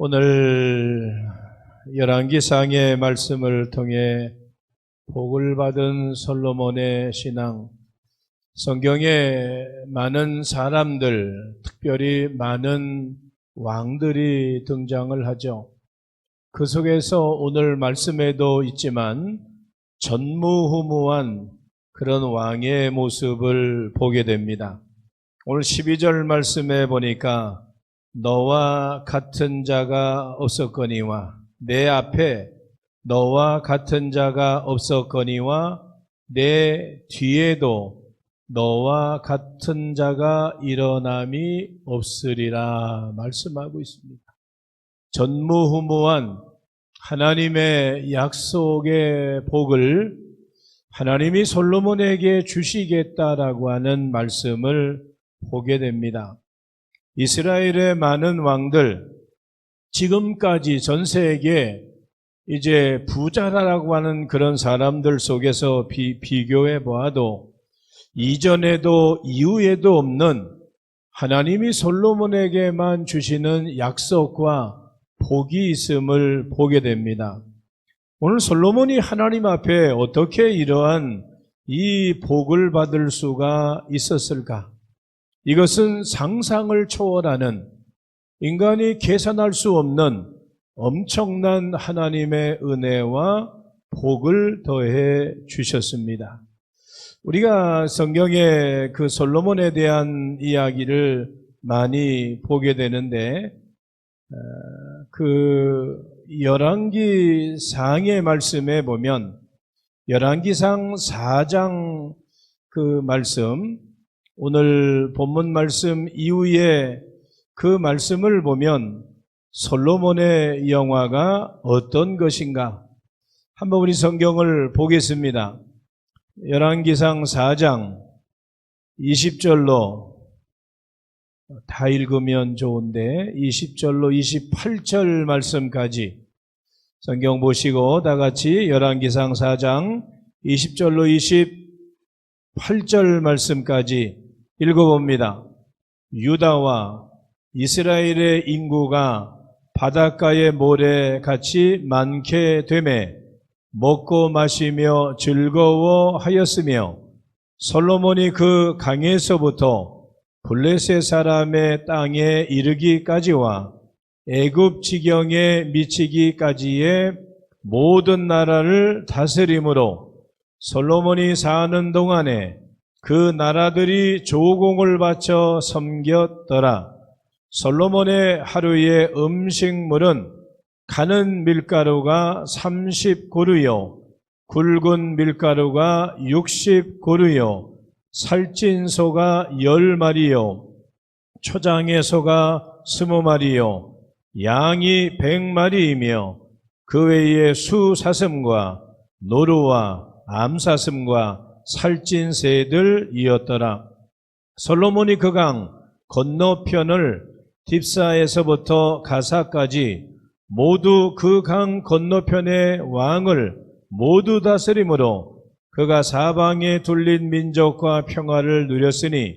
오늘 열왕기상의 말씀을 통해 복을 받은 솔로몬의 신앙, 성경에 많은 사람들, 특별히 많은 왕들이 등장을 하죠. 그 속에서 오늘 말씀에도 있지만 전무후무한 그런 왕의 모습을 보게 됩니다. 오늘 12절 말씀에 보니까 너와 같은 자가 없었거니와 내 앞에 너와 같은 자가 없었거니와 내 뒤에도 너와 같은 자가 일어남이 없으리라 말씀하고 있습니다. 전무후무한 하나님의 약속의 복을 하나님이 솔로몬에게 주시겠다라고 하는 말씀을 보게 됩니다. 이스라엘의 많은 왕들, 지금까지 전 세계에 이제 부자라고 하는 그런 사람들 속에서 비교해 보아도 이전에도 이후에도 없는 하나님이 솔로몬에게만 주시는 약속과 복이 있음을 보게 됩니다. 오늘 솔로몬이 하나님 앞에 어떻게 이러한 이 복을 받을 수가 있었을까? 이것은 상상을 초월하는, 인간이 계산할 수 없는 엄청난 하나님의 은혜와 복을 더해 주셨습니다. 우리가 성경에 그 솔로몬에 대한 이야기를 많이 보게 되는데, 그 열왕기상의 말씀에 보면 열왕기상 4장 그 말씀, 오늘 본문 말씀 이후에 그 말씀을 보면 솔로몬의 영화가 어떤 것인가? 한번 우리 성경을 보겠습니다. 열왕기상 4장 20절로 다 읽으면 좋은데 20절로 28절 말씀까지 성경 보시고 다 같이 열왕기상 4장 20절로 28절 말씀까지 읽어봅니다. 유다와 이스라엘의 인구가 바닷가의 모래같이 많게 되매 먹고 마시며 즐거워하였으며 솔로몬이 그 강에서부터 블레셋 사람의 땅에 이르기까지와 애굽 지경에 미치기까지의 모든 나라를 다스림으로 솔로몬이 사는 동안에 그 나라들이 조공을 바쳐 섬겼더라. 솔로몬의 하루의 음식물은 가는 밀가루가 30고루요 굵은 밀가루가 60고루요 살찐 소가 10마리요 초장의 소가 20마리요 양이 100마리이며 그 외에 수사슴과 노루와 암사슴과 살찐 새들이었더라. 솔로몬이 그 강 건너편을 딥사에서부터 가사까지 모두 그 강 건너편의 왕을 모두 다스림으로 그가 사방에 둘린 민족과 평화를 누렸으니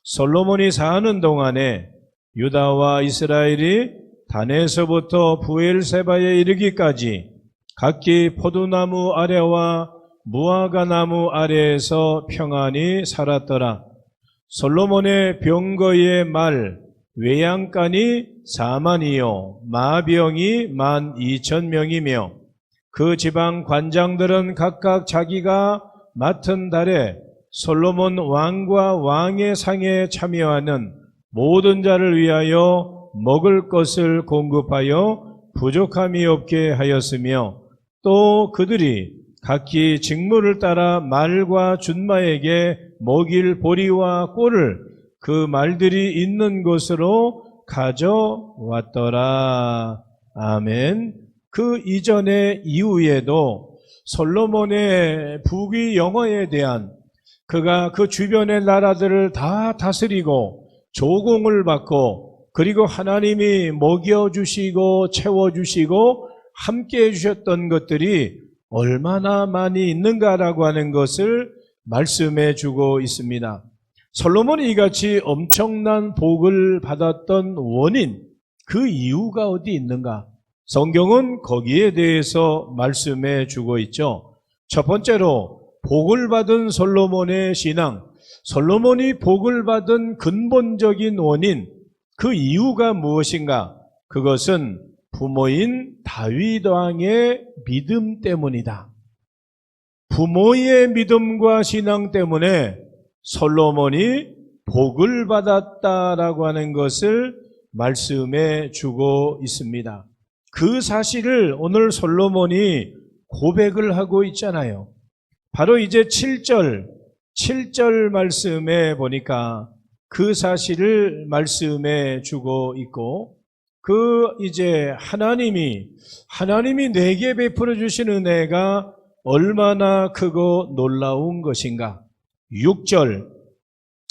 솔로몬이 사는 동안에 유다와 이스라엘이 단에서부터 부엘세바에 이르기까지 각기 포도나무 아래와 무화과나무 아래에서 평안히 살았더라. 솔로몬의 병거의 말 외양간이 4만이요 마병이 12,000명이며 그 지방 관장들은 각각 자기가 맡은 달에 솔로몬 왕과 왕의 상에 참여하는 모든 자를 위하여 먹을 것을 공급하여 부족함이 없게 하였으며 또 그들이 각기 직무를 따라 말과 준마에게 먹일 보리와 꿀을 그 말들이 있는 곳으로 가져왔더라. 아멘. 그 이전에 이후에도 솔로몬의 부귀 영화에 대한, 그가 그 주변의 나라들을 다 다스리고 조공을 받고 그리고 하나님이 먹여주시고 채워주시고 함께 해주셨던 것들이 얼마나 많이 있는가라고 하는 것을 말씀해 주고 있습니다. 솔로몬이 이같이 엄청난 복을 받았던 원인, 그 이유가 어디 있는가? 성경은 거기에 대해서 말씀해 주고 있죠. 첫 번째로 복을 받은 솔로몬의 신앙, 솔로몬이 복을 받은 근본적인 원인, 그 이유가 무엇인가? 그것은 부모인 다윗 왕의 믿음 때문이다. 부모의 믿음과 신앙 때문에 솔로몬이 복을 받았다라고 하는 것을 말씀해 주고 있습니다. 그 사실을 오늘 솔로몬이 고백을 하고 있잖아요. 바로 이제 7절 말씀에 보니까 그 사실을 말씀해 주고 있고, 이제 하나님이 내게 베풀어 주신 은혜가 얼마나 크고 놀라운 것인가. 6절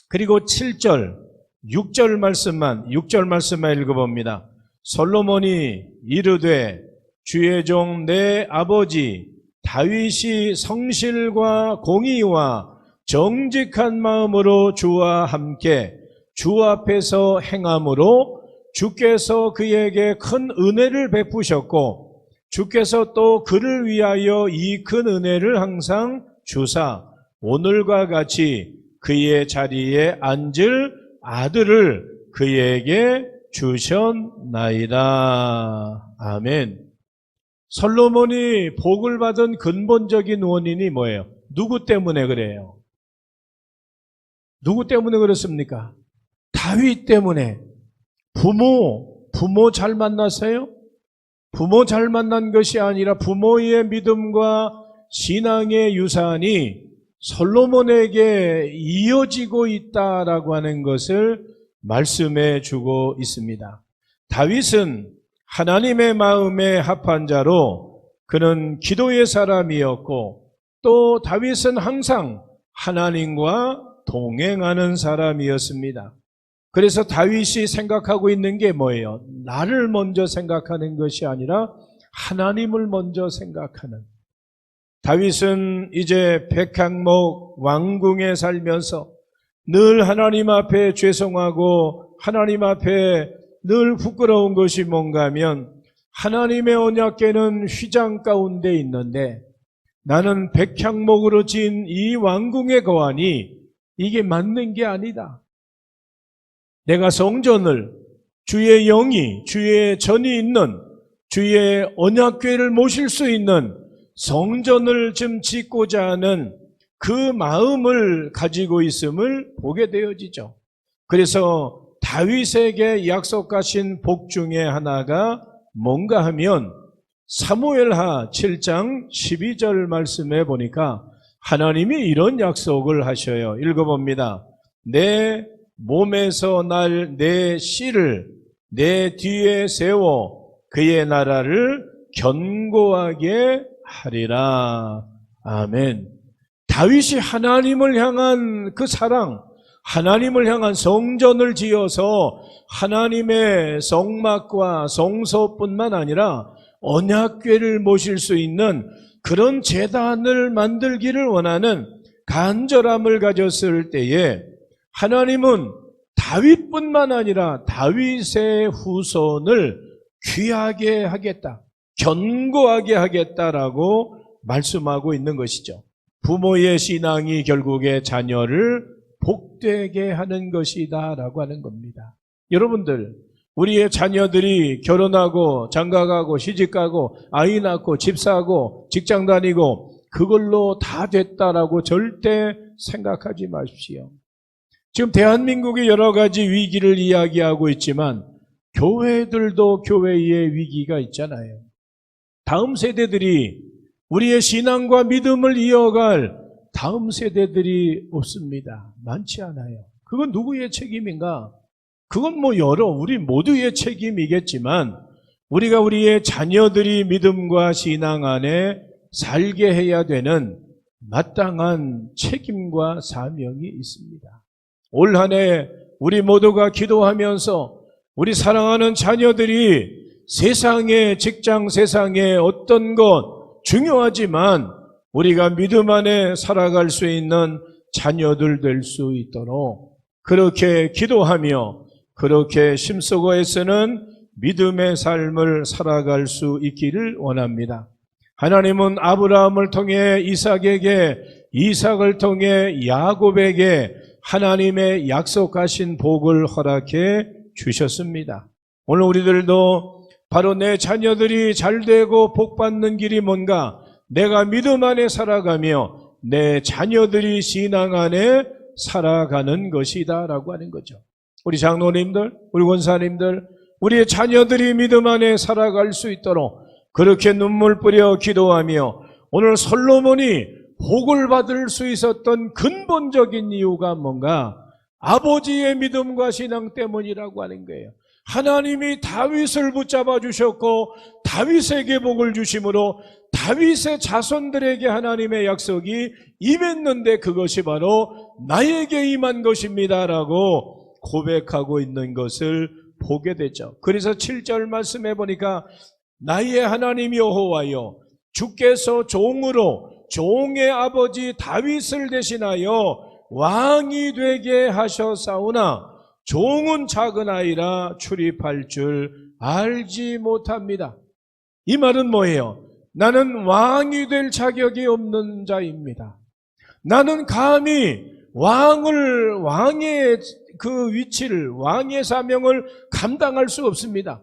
그리고 7절 6절 말씀만 읽어봅니다. 솔로몬이 이르되 주의 종 내 아버지 다윗이 성실과 공의와 정직한 마음으로 주와 함께 주 앞에서 행함으로 주께서 그에게 큰 은혜를 베푸셨고 주께서 또 그를 위하여 이 큰 은혜를 항상 주사 오늘과 같이 그의 자리에 앉을 아들을 그에게 주셨나이다. 아멘. 솔로몬이 복을 받은 근본적인 원인이 뭐예요? 누구 때문에 그래요? 누구 때문에 그렇습니까? 다윗 때문에. 부모 잘 만났어요? 부모 잘 만난 것이 아니라 부모의 믿음과 신앙의 유산이 솔로몬에게 이어지고 있다라고 하는 것을 말씀해 주고 있습니다. 다윗은 하나님의 마음에 합한 자로 그는 기도의 사람이었고 또 다윗은 항상 하나님과 동행하는 사람이었습니다. 그래서 다윗이 생각하고 있는 게 뭐예요? 나를 먼저 생각하는 것이 아니라 하나님을 먼저 생각하는. 다윗은 이제 백향목 왕궁에 살면서 늘 하나님 앞에 죄송하고 하나님 앞에 늘 부끄러운 것이 뭔가 하면 하나님의 언약궤는 휘장 가운데 있는데 나는 백향목으로 지은 이 왕궁에 거하니 이게 맞는 게 아니다. 내가 성전을 주의 영이 주의 전이 있는 주의 언약궤를 모실 수 있는 성전을 좀 짓고자 하는 그 마음을 가지고 있음을 보게 되어지죠. 그래서 다윗에게 약속하신 복 중에 하나가 뭔가 하면 사무엘하 7장 12절 말씀에 보니까 하나님이 이런 약속을 하셔요. 읽어봅니다. 내 몸에서 날 내 씨를 내 뒤에 세워 그의 나라를 견고하게 하리라. 아멘. 다윗이 하나님을 향한 그 사랑, 하나님을 향한 성전을 지어서 하나님의 성막과 성소뿐만 아니라 언약궤를 모실 수 있는 그런 제단을 만들기를 원하는 간절함을 가졌을 때에 하나님은 다윗뿐만 아니라 다윗의 후손을 귀하게 하겠다, 견고하게 하겠다라고 말씀하고 있는 것이죠. 부모의 신앙이 결국에 자녀를 복되게 하는 것이다라고 하는 겁니다. 여러분들, 우리의 자녀들이 결혼하고 장가가고 시집가고 아이 낳고 집 사고 직장 다니고 그걸로 다 됐다라고 절대 생각하지 마십시오. 지금 대한민국의 여러 가지 위기를 이야기하고 있지만 교회들도 교회의 위기가 있잖아요. 다음 세대들이 우리의 신앙과 믿음을 이어갈 다음 세대들이 없습니다. 많지 않아요. 그건 누구의 책임인가? 그건 우리 모두의 책임이겠지만 우리가 우리의 자녀들이 믿음과 신앙 안에 살게 해야 되는 마땅한 책임과 사명이 있습니다. 올 한 해 우리 모두가 기도하면서 우리 사랑하는 자녀들이 세상의 직장, 세상의 어떤 것 중요하지만 우리가 믿음 안에 살아갈 수 있는 자녀들 될 수 있도록 그렇게 기도하며 그렇게 심쓰고 애쓰는 믿음의 삶을 살아갈 수 있기를 원합니다. 하나님은 아브라함을 통해 이삭에게, 이삭을 통해 야곱에게 하나님의 약속하신 복을 허락해 주셨습니다. 오늘 우리들도 바로 내 자녀들이 잘되고 복받는 길이 뭔가, 내가 믿음 안에 살아가며 내 자녀들이 신앙 안에 살아가는 것이다 라고 하는 거죠. 우리 장로님들, 우리 권사님들, 우리의 자녀들이 믿음 안에 살아갈 수 있도록 그렇게 눈물 뿌려 기도하며, 오늘 솔로몬이 복을 받을 수 있었던 근본적인 이유가 뭔가, 아버지의 믿음과 신앙 때문이라고 하는 거예요. 하나님이 다윗을 붙잡아 주셨고 다윗에게 복을 주심으로 다윗의 자손들에게 하나님의 약속이 임했는데 그것이 바로 나에게 임한 것입니다라고 고백하고 있는 것을 보게 되죠. 그래서 7절 말씀해 보니까 나의 하나님 여호와여, 주께서 종으로 종의 아버지 다윗을 대신하여 왕이 되게 하셨사오나 종은 작은 아이라 출입할 줄 알지 못합니다. 이 말은 뭐예요? 나는 왕이 될 자격이 없는 자입니다. 나는 감히 왕의 그 위치를, 왕의 사명을 감당할 수 없습니다.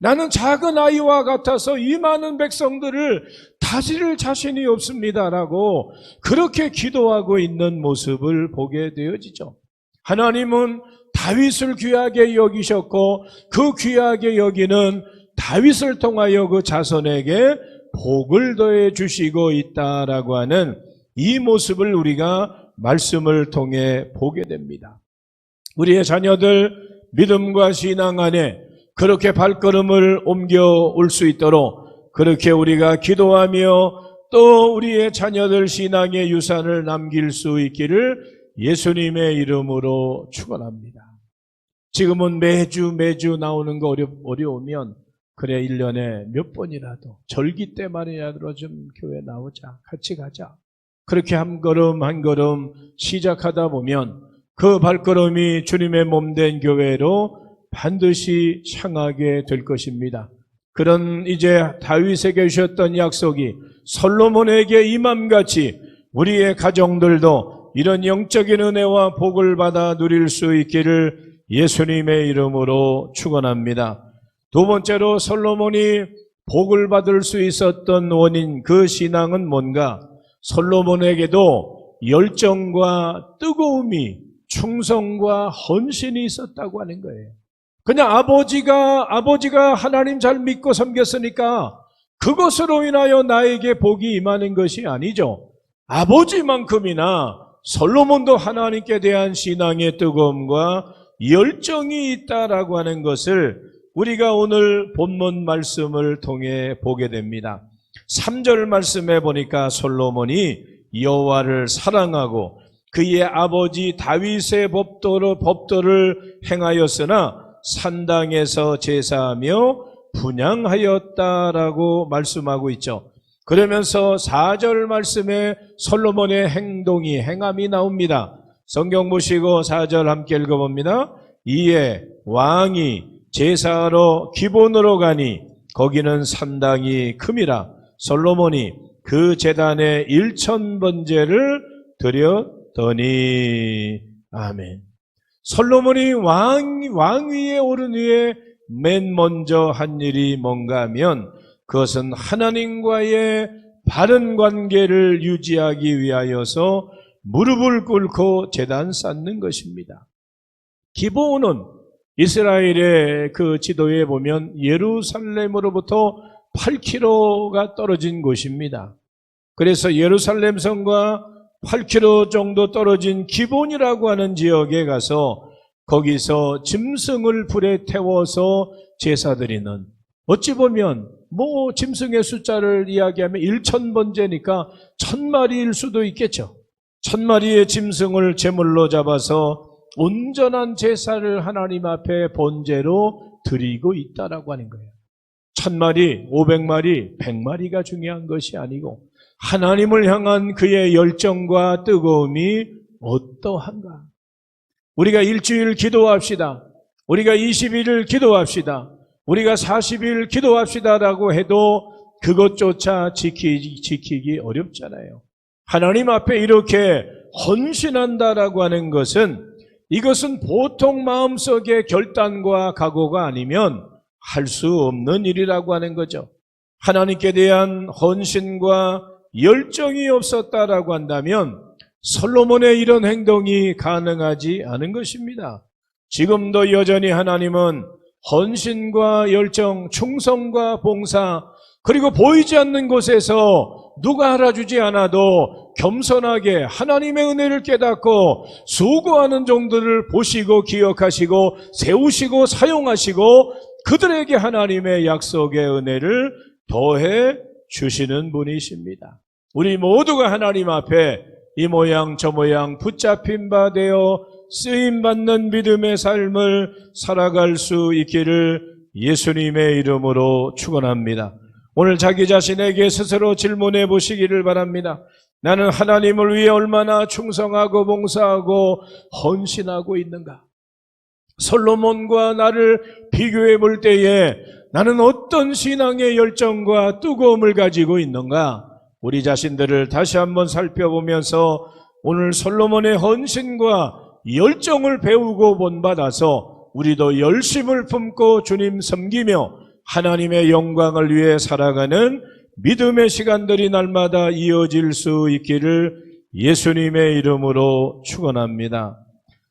나는 작은 아이와 같아서 이 많은 백성들을 다스릴 자신이 없습니다라고 그렇게 기도하고 있는 모습을 보게 되어지죠. 하나님은 다윗을 귀하게 여기셨고 그 귀하게 여기는 다윗을 통하여 그 자손에게 복을 더해 주시고 있다라고 하는 이 모습을 우리가 말씀을 통해 보게 됩니다. 우리의 자녀들 믿음과 신앙 안에 그렇게 발걸음을 옮겨올 수 있도록 그렇게 우리가 기도하며 또 우리의 자녀들 신앙의 유산을 남길 수 있기를 예수님의 이름으로 축원합니다. 지금은 매주 나오는 거 어려우면 그래 1년에 몇 번이라도 절기 때만이라도 좀 교회 나오자, 같이 가자. 그렇게 한 걸음 한 걸음 시작하다 보면 그 발걸음이 주님의 몸된 교회로 반드시 향하게 될 것입니다. 그런 이제 다윗에게 주셨던 약속이 솔로몬에게 임함같이 우리의 가정들도 이런 영적인 은혜와 복을 받아 누릴 수 있기를 예수님의 이름으로 축원합니다. 두 번째로 솔로몬이 복을 받을 수 있었던 원인, 그 신앙은 뭔가? 솔로몬에게도 열정과 뜨거움이, 충성과 헌신이 있었다고 하는 거예요. 그냥 아버지가 하나님 잘 믿고 섬겼으니까 그것으로 인하여 나에게 복이 임하는 것이 아니죠. 아버지만큼이나 솔로몬도 하나님께 대한 신앙의 뜨거움과 열정이 있다라고 하는 것을 우리가 오늘 본문 말씀을 통해 보게 됩니다. 3절 말씀에 보니까 솔로몬이 여호와를 사랑하고 그의 아버지 다윗의 법도를 행하였으나 산당에서 제사하며 분향하였다라고 말씀하고 있죠. 그러면서 4절 말씀에 솔로몬의 행함이 나옵니다. 성경 보시고 4절 함께 읽어봅니다. 이에 왕이 제사하러 기본으로 가니 거기는 산당이 큼이라 솔로몬이 그 제단에 1000번제를 드렸더니. 아멘. 솔로몬이 왕위에 오른 후에 맨 먼저 한 일이 뭔가 하면 그것은 하나님과의 바른 관계를 유지하기 위하여서 무릎을 꿇고 제단 쌓는 것입니다. 기브온은 이스라엘의 그 지도에 보면 예루살렘으로부터 8km가 떨어진 곳입니다. 그래서 예루살렘 성과 8km 정도 떨어진 기브온이라고 하는 지역에 가서 거기서 짐승을 불에 태워서 제사드리는, 어찌 보면 짐승의 숫자를 이야기하면 1000번제니까 1000마리일 수도 있겠죠. 1000마리의 짐승을 제물로 잡아서 온전한 제사를 하나님 앞에 번제로 드리고 있다라고 하는 거예요. 1000마리, 500마리, 100마리가 중요한 것이 아니고 하나님을 향한 그의 열정과 뜨거움이 어떠한가? 우리가 일주일 기도합시다. 우리가 21일 기도합시다. 우리가 40일 기도합시다라고 해도 그것조차 지키기 어렵잖아요. 하나님 앞에 이렇게 헌신한다라고 하는 것은 이것은 보통 마음속의 결단과 각오가 아니면 할 수 없는 일이라고 하는 거죠. 하나님께 대한 헌신과 열정이 없었다라고 한다면 솔로몬의 이런 행동이 가능하지 않은 것입니다. 지금도 여전히 하나님은 헌신과 열정, 충성과 봉사, 그리고 보이지 않는 곳에서 누가 알아주지 않아도 겸손하게 하나님의 은혜를 깨닫고 수고하는 종들을 보시고 기억하시고 세우시고 사용하시고 그들에게 하나님의 약속의 은혜를 더해 주시는 분이십니다. 우리 모두가 하나님 앞에 이 모양 저 모양 붙잡힌 바 되어 쓰임받는 믿음의 삶을 살아갈 수 있기를 예수님의 이름으로 축원합니다. 오늘 자기 자신에게 스스로 질문해 보시기를 바랍니다. 나는 하나님을 위해 얼마나 충성하고 봉사하고 헌신하고 있는가? 솔로몬과 나를 비교해 볼 때에 나는 어떤 신앙의 열정과 뜨거움을 가지고 있는가? 우리 자신들을 다시 한번 살펴보면서 오늘 솔로몬의 헌신과 열정을 배우고 본받아서 우리도 열심을 품고 주님 섬기며 하나님의 영광을 위해 살아가는 믿음의 시간들이 날마다 이어질 수 있기를 예수님의 이름으로 축원합니다.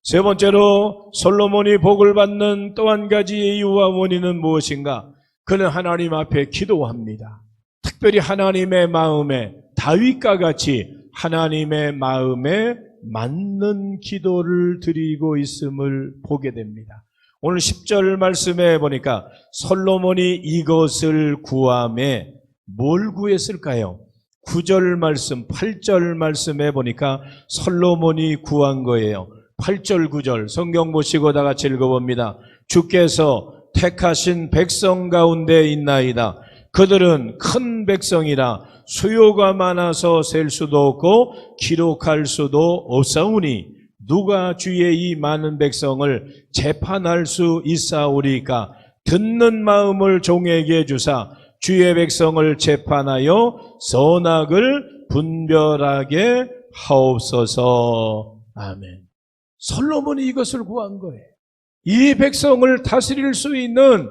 세 번째로 솔로몬이 복을 받는 또 한 가지의 이유와 원인은 무엇인가? 그는 하나님 앞에 기도합니다. 특별히 하나님의 마음에 다윗과 같이 하나님의 마음에 맞는 기도를 드리고 있음을 보게 됩니다. 오늘 10절 말씀에 보니까 솔로몬이 이것을 구함에 뭘 구했을까요? 9절 말씀, 8절 말씀에 보니까 솔로몬이 구한 거예요. 8절, 9절 성경 보시고 다 같이 읽어봅니다. 주께서 택하신 백성 가운데 있나이다. 그들은 큰 백성이라 수요가 많아서 셀 수도 없고 기록할 수도 없사오니 누가 주의 이 많은 백성을 재판할 수 있사오리까? 듣는 마음을 종에게 주사 주의 백성을 재판하여 선악을 분별하게 하옵소서. 아멘. 솔로몬이 이것을 구한 거예요. 이 백성을 다스릴 수 있는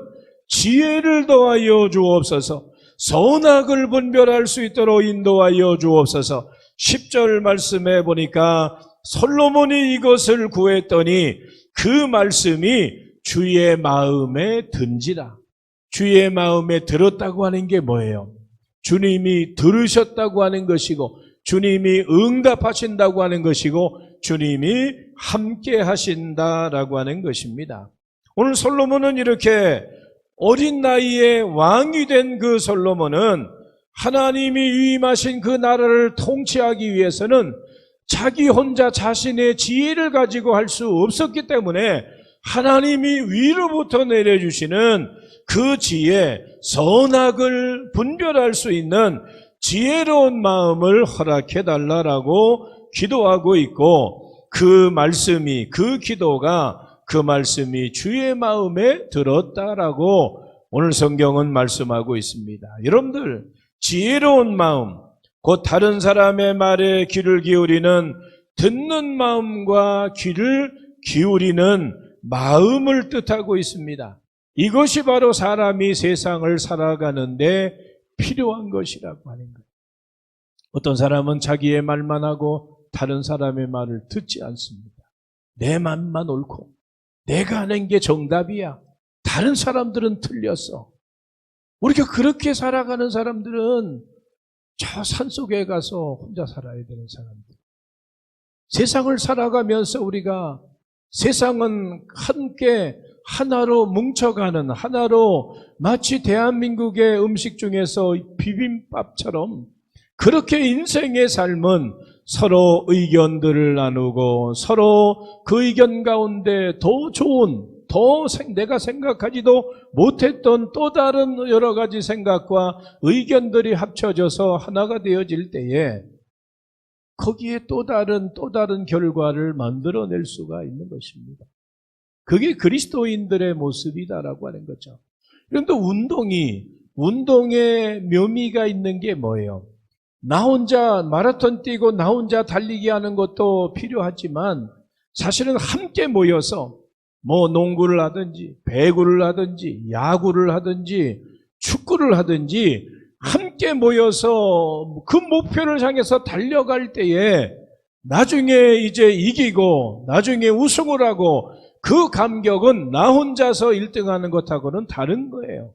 지혜를 더하여 주옵소서. 선악을 분별할 수 있도록 인도하여 주옵소서. 10절 말씀에 보니까 솔로몬이 이것을 구했더니 그 말씀이 주의 마음에 든지라. 주의 마음에 들었다고 하는 게 뭐예요? 주님이 들으셨다고 하는 것이고 주님이 응답하신다고 하는 것이고 주님이 함께 하신다라고 하는 것입니다. 오늘 솔로몬은 이렇게 어린 나이에 왕이 된 그 솔로몬은 하나님이 위임하신 그 나라를 통치하기 위해서는 자기 혼자 자신의 지혜를 가지고 할 수 없었기 때문에 하나님이 위로부터 내려주시는 그 지혜, 선악을 분별할 수 있는 지혜로운 마음을 허락해달라고 기도하고 있고 그 말씀이, 그 기도가 그 말씀이 주의 마음에 들었다라고 오늘 성경은 말씀하고 있습니다. 여러분들, 지혜로운 마음, 곧 다른 사람의 말에 귀를 기울이는 듣는 마음과 귀를 기울이는 마음을 뜻하고 있습니다. 이것이 바로 사람이 세상을 살아가는데 필요한 것이라고 하는 거예요. 어떤 사람은 자기의 말만 하고 다른 사람의 말을 듣지 않습니다. 내 말만 옳고 내가 하는 게 정답이야. 다른 사람들은 틀렸어. 우리가 그렇게 살아가는 사람들은 저 산속에 가서 혼자 살아야 되는 사람들. 세상을 살아가면서 우리가 세상은 함께 하나로 뭉쳐가는, 하나로 마치 대한민국의 음식 중에서 비빔밥처럼 그렇게 인생의 삶은 서로 의견들을 나누고 서로 그 의견 가운데 더 좋은, 내가 생각하지도 못했던 또 다른 여러 가지 생각과 의견들이 합쳐져서 하나가 되어질 때에 거기에 또 다른 결과를 만들어낼 수가 있는 것입니다. 그게 그리스도인들의 모습이다라고 하는 거죠. 그런데 운동의 묘미가 있는 게 뭐예요? 나 혼자 마라톤 뛰고 나 혼자 달리기 하는 것도 필요하지만 사실은 함께 모여서 뭐 농구를 하든지 배구를 하든지 야구를 하든지 축구를 하든지 함께 모여서 그 목표를 향해서 달려갈 때에 나중에 이제 이기고 나중에 우승을 하고 그 감격은 나 혼자서 1등하는 것하고는 다른 거예요.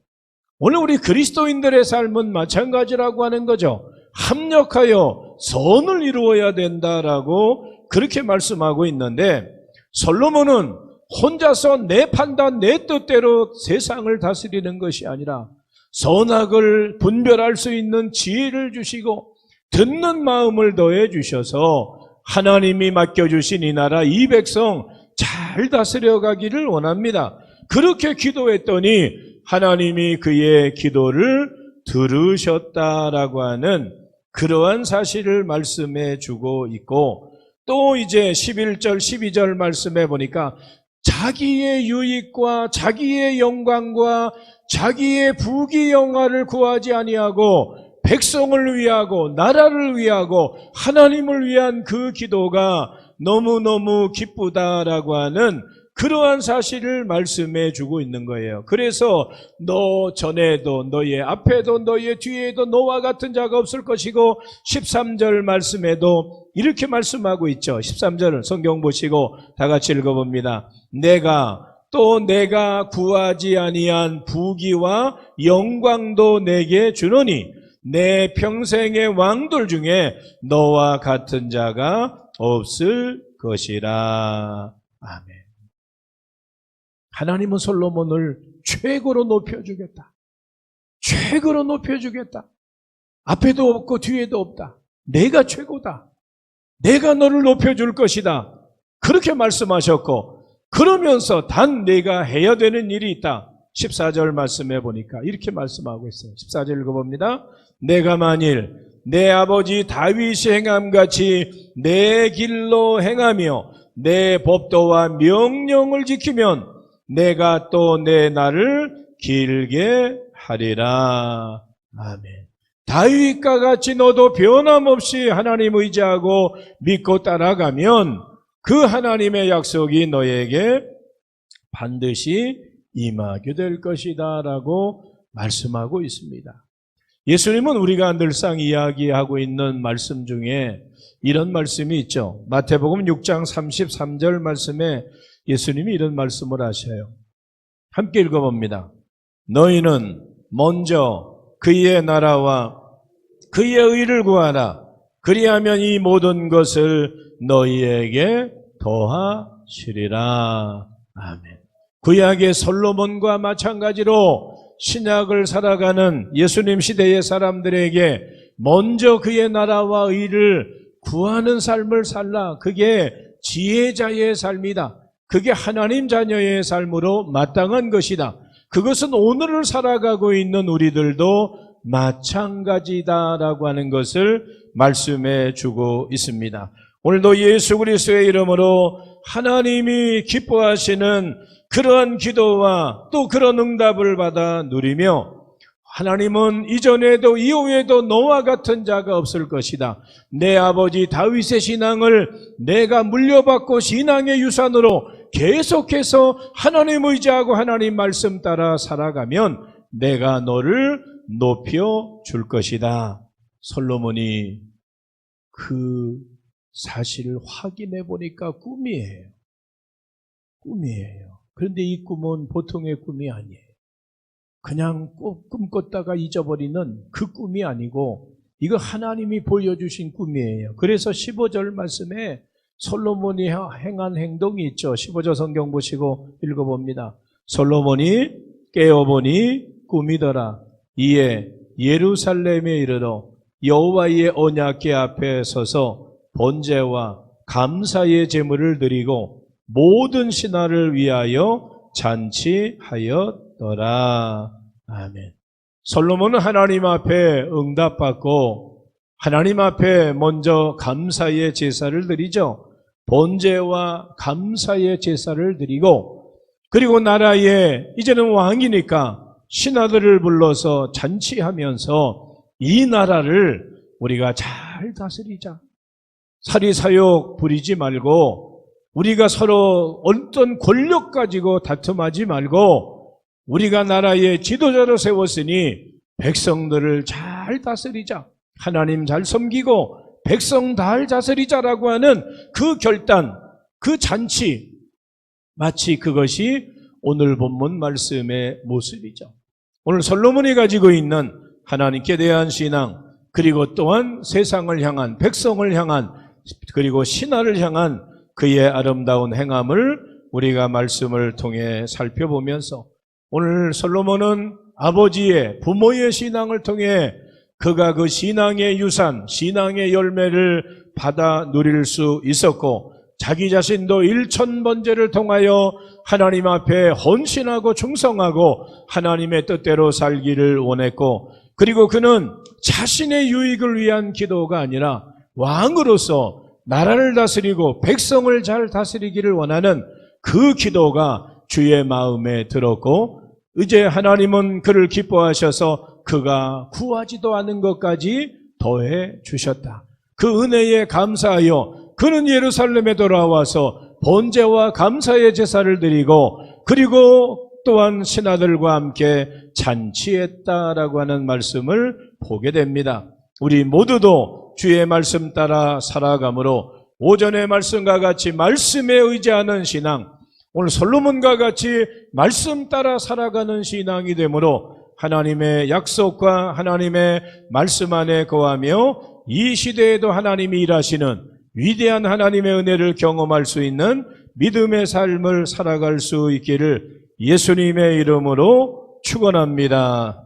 오늘 우리 그리스도인들의 삶은 마찬가지라고 하는 거죠. 합력하여 선을 이루어야 된다라고 그렇게 말씀하고 있는데 솔로몬은 혼자서 내 판단, 내 뜻대로 세상을 다스리는 것이 아니라 선악을 분별할 수 있는 지혜를 주시고 듣는 마음을 더해 주셔서 하나님이 맡겨주신 이 나라 이 백성 잘 다스려가기를 원합니다. 그렇게 기도했더니 하나님이 그의 기도를 들으셨다라고 하는 그러한 사실을 말씀해 주고 있고 또 이제 11절 12절 말씀해 보니까 자기의 유익과 자기의 영광과 자기의 부귀영화를 구하지 아니하고 백성을 위하고 나라를 위하고 하나님을 위한 그 기도가 너무너무 기쁘다라고 하는 그러한 사실을 말씀해 주고 있는 거예요. 그래서 너 전에도 너의 앞에도 너의 뒤에도 너와 같은 자가 없을 것이고 13절 말씀에도 이렇게 말씀하고 있죠. 13절 성경 보시고 다 같이 읽어봅니다. 내가 구하지 아니한 부귀와 영광도 내게 주노니 내 평생의 왕들 중에 너와 같은 자가 없을 것이라. 아멘. 하나님은 솔로몬을 최고로 높여주겠다. 최고로 높여주겠다. 앞에도 없고 뒤에도 없다. 내가 최고다. 내가 너를 높여줄 것이다. 그렇게 말씀하셨고 그러면서 단 내가 해야 되는 일이 있다. 14절 말씀해 보니까 이렇게 말씀하고 있어요. 14절 읽어봅니다. 내가 만일 내 아버지 다윗이 행함같이 내 길로 행하며 내 법도와 명령을 지키면 내가 또 내 날을 길게 하리라. 아멘. 다윗과 같이 너도 변함없이 하나님 의지하고 믿고 따라가면 그 하나님의 약속이 너에게 반드시 임하게 될 것이다 라고 말씀하고 있습니다. 예수님은 우리가 늘상 이야기하고 있는 말씀 중에 이런 말씀이 있죠. 마태복음 6장 33절 말씀에 예수님이 이런 말씀을 하셔요. 함께 읽어봅니다. 너희는 먼저 그의 나라와 그의 의를 구하라. 그리하면 이 모든 것을 너희에게 더하시리라. 아멘. 구약의 솔로몬과 마찬가지로 신약을 살아가는 예수님 시대의 사람들에게 먼저 그의 나라와 의를 구하는 삶을 살라. 그게 지혜자의 삶이다. 그게 하나님 자녀의 삶으로 마땅한 것이다. 그것은 오늘을 살아가고 있는 우리들도 마찬가지다라고 하는 것을 말씀해 주고 있습니다. 오늘도 예수 그리스도의 이름으로 하나님이 기뻐하시는 그러한 기도와 또 그런 응답을 받아 누리며 하나님은 이전에도 이후에도 너와 같은 자가 없을 것이다. 내 아버지 다윗의 신앙을 내가 물려받고 신앙의 유산으로 계속해서 하나님 의지하고 하나님 말씀 따라 살아가면 내가 너를 높여줄 것이다. 솔로몬이 그 사실을 확인해 보니까 꿈이에요. 꿈이에요. 그런데 이 꿈은 보통의 꿈이 아니에요. 그냥 꿈 꿨다가 잊어버리는 그 꿈이 아니고 이거 하나님이 보여주신 꿈이에요. 그래서 15절 말씀에 솔로몬이 행한 행동이 있죠. 15절 성경 보시고 읽어봅니다. 솔로몬이 깨어보니 꿈이더라. 이에 예루살렘에 이르러 여호와의 언약궤 앞에 서서 번제와 감사의 제물을 드리고 모든 신하를 위하여 잔치하였더라. 아멘. 솔로몬은 하나님 앞에 응답받고 하나님 앞에 먼저 감사의 제사를 드리죠. 번제와 감사의 제사를 드리고 그리고 나라에 이제는 왕이니까 신하들을 불러서 잔치하면서 이 나라를 우리가 잘 다스리자. 사리사욕 부리지 말고 우리가 서로 어떤 권력 가지고 다툼하지 말고 우리가 나라의 지도자로 세웠으니 백성들을 잘 다스리자. 하나님 잘 섬기고 백성 잘 다스리자라고 하는 그 결단, 그 잔치, 마치 그것이 오늘 본문 말씀의 모습이죠. 오늘 솔로몬이 가지고 있는 하나님께 대한 신앙, 그리고 또한 세상을 향한, 백성을 향한, 그리고 신하를 향한 그의 아름다운 행함을 우리가 말씀을 통해 살펴보면서 오늘 솔로몬은 아버지의, 부모의 신앙을 통해 그가 그 신앙의 유산, 신앙의 열매를 받아 누릴 수 있었고 자기 자신도 1000번제를 통하여 하나님 앞에 헌신하고 충성하고 하나님의 뜻대로 살기를 원했고, 그리고 그는 자신의 유익을 위한 기도가 아니라 왕으로서 나라를 다스리고 백성을 잘 다스리기를 원하는 그 기도가 주의 마음에 들었고, 이제 하나님은 그를 기뻐하셔서 그가 구하지도 않은 것까지 더해 주셨다. 그 은혜에 감사하여 그는 예루살렘에 돌아와서 번제와 감사의 제사를 드리고 그리고 또한 신하들과 함께 잔치했다라고 하는 말씀을 보게 됩니다. 우리 모두도 주의 말씀 따라 살아가므로 오전의 말씀과 같이 말씀에 의지하는 신앙, 오늘 솔로몬과 같이 말씀 따라 살아가는 신앙이 되므로 하나님의 약속과 하나님의 말씀 안에 거하며 이 시대에도 하나님이 일하시는 위대한 하나님의 은혜를 경험할 수 있는 믿음의 삶을 살아갈 수 있기를 예수님의 이름으로 축원합니다.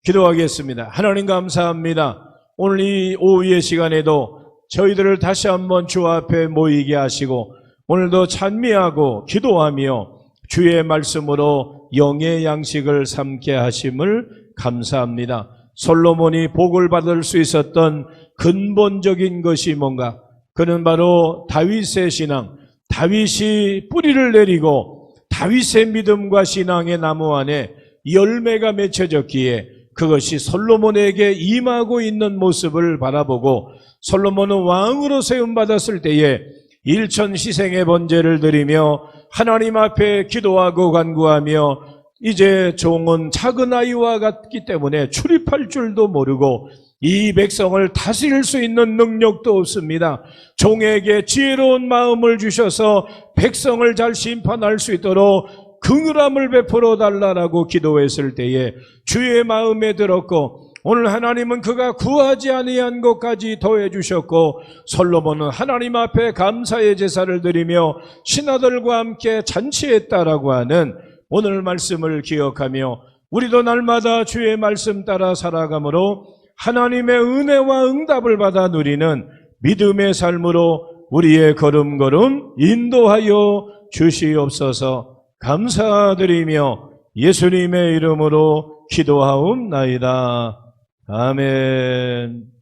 기도하겠습니다. 하나님 감사합니다. 오늘 이 오후의 시간에도 저희들을 다시 한번 주 앞에 모이게 하시고 오늘도 찬미하고 기도하며 주의 말씀으로 영의 양식을 삼게 하심을 감사합니다. 솔로몬이 복을 받을 수 있었던 근본적인 것이 뭔가? 그는 바로 다윗의 신앙, 다윗이 뿌리를 내리고 다윗의 믿음과 신앙의 나무 안에 열매가 맺혀졌기에 그것이 솔로몬에게 임하고 있는 모습을 바라보고 솔로몬은 왕으로 세움받았을 때에 일천 시생의 번제를 드리며 하나님 앞에 기도하고 간구하며 이제 종은 작은 아이와 같기 때문에 출입할 줄도 모르고 이 백성을 다스릴 수 있는 능력도 없습니다. 종에게 지혜로운 마음을 주셔서 백성을 잘 심판할 수 있도록 긍휼함을 베풀어 달라라고 기도했을 때에 주의 마음에 들었고 오늘 하나님은 그가 구하지 아니한 것까지 더해 주셨고 솔로몬은 하나님 앞에 감사의 제사를 드리며 신하들과 함께 잔치했다라고 하는 오늘 말씀을 기억하며 우리도 날마다 주의 말씀 따라 살아가므로 하나님의 은혜와 응답을 받아 누리는 믿음의 삶으로 우리의 걸음걸음 인도하여 주시옵소서. 감사드리며 예수님의 이름으로 기도하옵나이다. 아멘.